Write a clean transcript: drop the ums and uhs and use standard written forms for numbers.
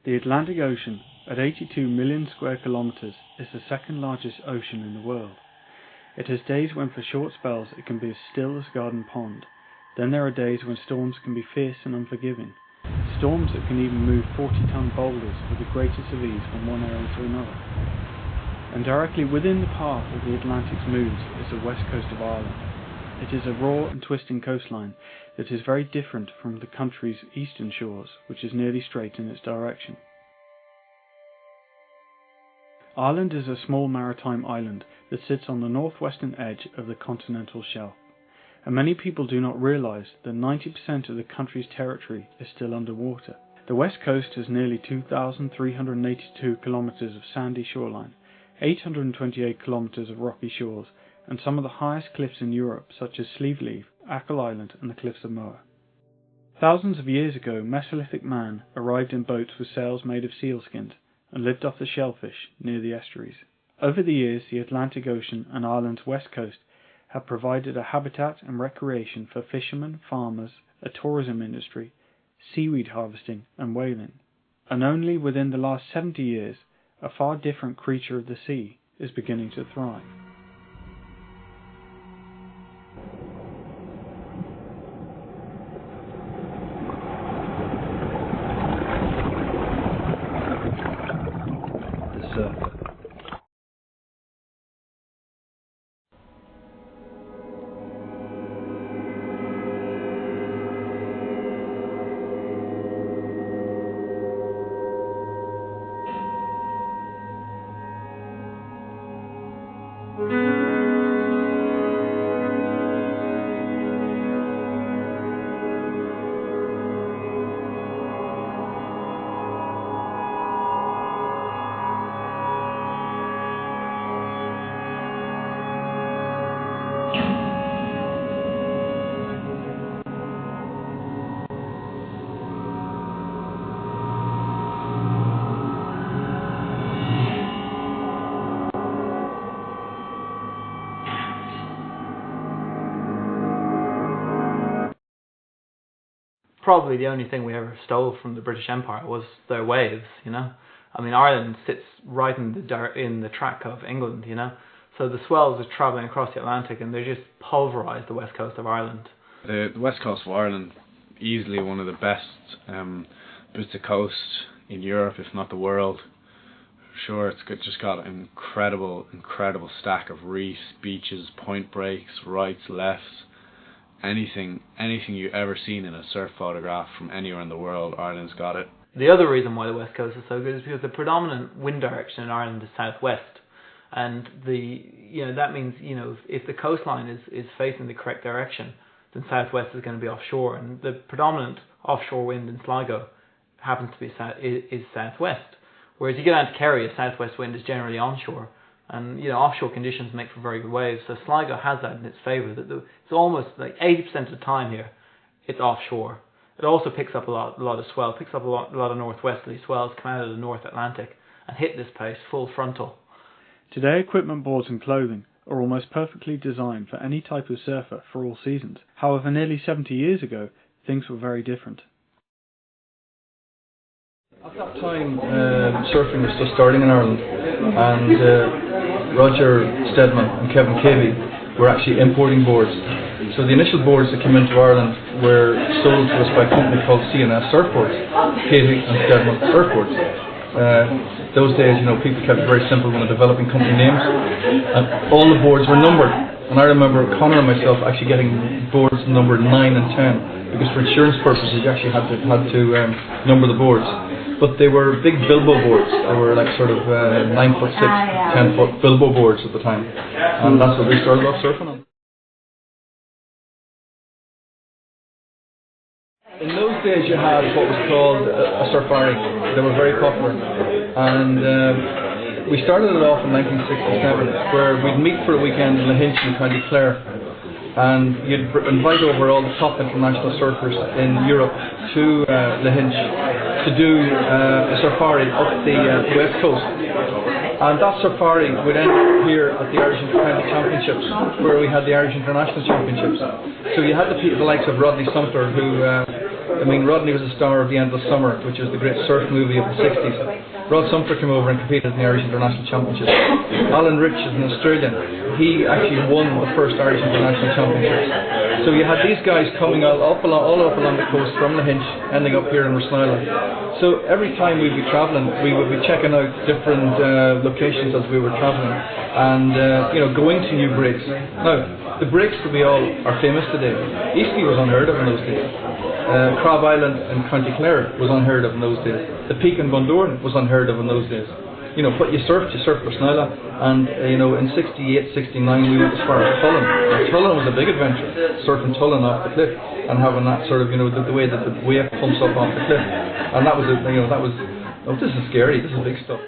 The Atlantic Ocean, at 82 million square kilometres, is the second largest ocean in the world. It has days when for short spells it can be as still as a garden pond. Then there are days when storms can be fierce and unforgiving. Storms that can even move 40-ton boulders with the greatest of ease from one area to another. And directly within the path of the Atlantic's moves is the west coast of Ireland. It is a raw and twisting coastline that is very different from the country's eastern shores, which is nearly straight in its direction. Ireland is a small maritime island that sits on the northwestern edge of the continental shelf, and many people do not realise that 90% of the country's territory is still underwater. The west coast has nearly 2,382 kilometres of sandy shoreline, 828 kilometres of rocky shores, and some of the highest cliffs in Europe, such as Slieve, Achill Island and the Cliffs of Moher. Thousands of years ago, Mesolithic man arrived in boats with sails made of sealskins and lived off the shellfish near the estuaries. Over the years, the Atlantic Ocean and Ireland's west coast have provided a habitat and recreation for fishermen, farmers, a tourism industry, seaweed harvesting and whaling. And only within the last 70 years, a far different creature of the sea is beginning to thrive. Probably the only thing we ever stole from the British Empire was their waves, you know. I mean, Ireland sits right in the track of England, you know. So the swells are travelling across the Atlantic and they just pulverise the west coast of Ireland. The west coast of Ireland, easily one of the best bits of coast in Europe, if not the world. Sure, just got an incredible stack of reefs, beaches, point breaks, rights, lefts. Anything you've ever seen in a surf photograph from anywhere in the world, Ireland's got it. The other reason why the west coast is so good is because the predominant wind direction in Ireland is southwest, and that means if the coastline is facing the correct direction, then southwest is going to be offshore, and the predominant offshore wind in Sligo happens to be is southwest. Whereas you get down to Kerry, a southwest wind is generally onshore. And offshore conditions make for very good waves. So Sligo has that in its favour. That it's almost like 80% of the time here, it's offshore. It also picks up a lot of swell. Picks up a lot of northwesterly swells come out of the North Atlantic and hit this place full frontal. Today, equipment, boards and clothing are almost perfectly designed for any type of surfer for all seasons. However, nearly 70 years ago, things were very different. At that time, surfing was just starting in Ireland, and Roger Steadman and Kevin Cavey were actually importing boards. So the initial boards that came into Ireland were sold to us by a company called C&S Surfboards, Cavey and Steadman Surfboards. Those days, people kept it very simple when they're developing company names, and all the boards were numbered. And I remember Connor and myself actually getting boards numbered 9 and 10, because for insurance purposes you actually had to number the boards. But they were big bilbo boards. They were like sort of 9'6", 10-foot bilbo boards at the time, and that's what we started off surfing on. In those days you had what was called a safari. They were very popular, and we started it off in 1967, where we'd meet for a weekend in Lahinch in County Clare, and you'd invite over all the top international surfers in Europe to Lahinch to do a safari up the west coast. And that safari would end up here at the Irish Intercounty Championships, where we had the Irish International Championships. So you had the likes of Rodney Sumter, who I mean, Rodney was a star of The Endless Summer, which was the great surf movie of the 60s. Rod Sumter came over and competed in the Irish International Championship. Alan Rich is an Australian. He actually won the first Irish International Championships. So you had these guys coming all up along the coast from Lahinch, ending up here in Rossnyla. So every time we'd be travelling, we would be checking out different locations as we were travelling, and going to new breaks. Now, the breaks that we all are famous today, Eastleigh was unheard of in those days. Crab Island in County Clare was unheard of in those days. The Peak in Bundoran was unheard of in those days. But you surfed Rossnyla, and in 68, 69 we went as far as Tullen. And Tullen was a big adventure, surfing Tullen off the cliff and having that sort of the way that the wave pumps up off the cliff, and that was this is scary. This is big stuff.